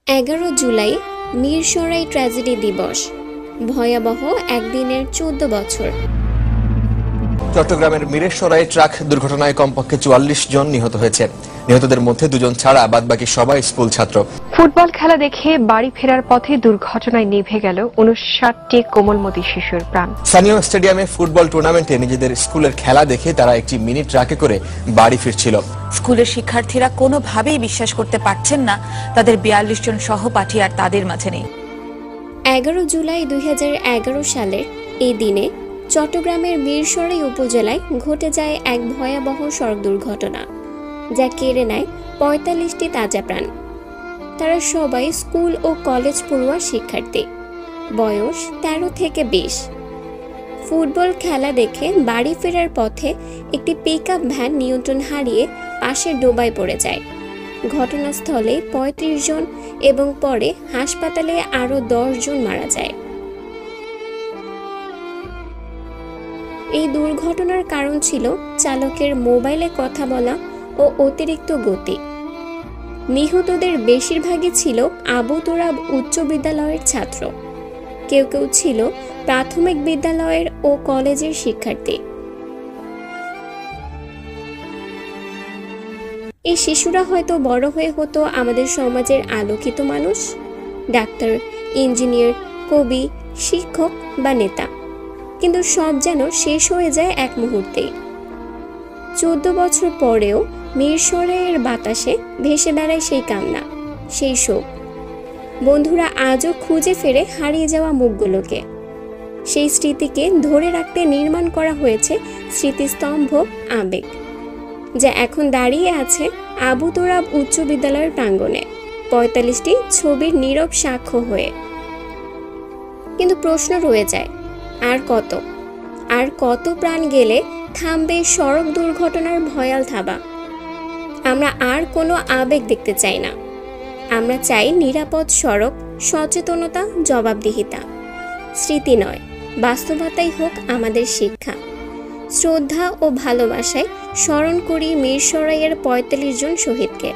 11 July Mirsarai tragedy দিবস। ভয়াবহ একদিনের 14 বছর। চট্টগ্রামের মিরসরাই ট্রাক দুর্ঘটনায় কমপক্ষে 44 জন নিহত হয়েছে। নিহতদের মধ্যে 2 জন ছাড়া বাদবাকি সবাই স্কুল ছাত্র। ফুটবল খেলা দেখে বাড়ি ফেরার পথে দুর্ঘটনায় নিভে গেল 59টি কোমলমতি শিশুর প্রাণ। স্থানীয় স্টেডিয়ামে ফুটবল টুর্নামেন্টে নিজেদের স্কুলের খেলা দেখে তারা একটি মিনি ট্রাকে করে বাড়ি ফিরছিল। স্কুলের শিক্ষার্থীরা কোনোভাবেই বিশ্বাস করতে পারছেন না তাদের 42 জন সহপাঠী আর তাদের মাঝে নেই। 11 জুলাই 2011 সালের এই দিনে চট্টগ্রামের মিরসরাই উপজেলায় ঘটে যায় এক ভয়াবহ সড়ক দুর্ঘটনা, যা কেড়ে নেয় 45টি তাজা প্রাণ। তারা সবাই স্কুল ও কলেজ পড়ুয়া শিক্ষার্থী, বয়স 13 থেকে 20। ফুটবল খেলা দেখে বাড়ি ফেরার পথে একটি পিকআপ ভ্যান নিয়ন্ত্রণ হারিয়ে পাশের ডোবায় পড়ে যায়। ঘটনাস্থলে 35 জন এবং পরে হাসপাতালে আরও 10 জন মারা যায়। এই দুর্ঘটনার কারণ ছিল চালকের মোবাইলে কথা বলা ও অতিরিক্ত গতি। নিহতদের বেশিরভাগই ছিল আবু তোরাব উচ্চ বিদ্যালয়ের ছাত্র, কেউ কেউ ছিল প্রাথমিক বিদ্যালয়ের ও কলেজের শিক্ষার্থী। এই শিশুরা হয়তো বড় হয়ে হতো আমাদের সমাজের আলোকিত মানুষ, ডাক্তার, ইঞ্জিনিয়ার, কবি, শিক্ষক বা নেতা, কিন্তু সব যেন শেষ হয়ে যায় এক মুহূর্তেই। 14 বছর পরেও মিরসরাইয়ের বাতাসে ভেসে বেড়ায় সেই কান্না, সেই শোক। বন্ধুরা আজও খুঁজে ফেরে হারিয়ে যাওয়া মুখগুলোকে। সেই স্মৃতিকে ধরে রাখতে নির্মাণ করা হয়েছে স্মৃতিস্তম্ভ আবেগ, যা এখন দাঁড়িয়ে আছে আবু তোরাব উচ্চ বিদ্যালয়ের প্রাঙ্গণে 45টি ছবির নীরব সাক্ষ্য হয়ে। কিন্তু প্রশ্ন রয়ে যায়, আর কত প্রাণ গেলে থামবে সড়ক দুর্ঘটনার ভয়াল থাবা? আমরা আর কোনো আবেগ দেখতে চাই না। আমরা চাই নিরাপদ সড়ক, সচেতনতা, জবাবদিহিতা। স্মৃতি নয়, বাস্তবতাই হোক আমাদের শিক্ষা। শ্রদ্ধা ও ভালোবাসায় স্মরণ করি মিরসরাইয়ের 45 জন শহীদকে।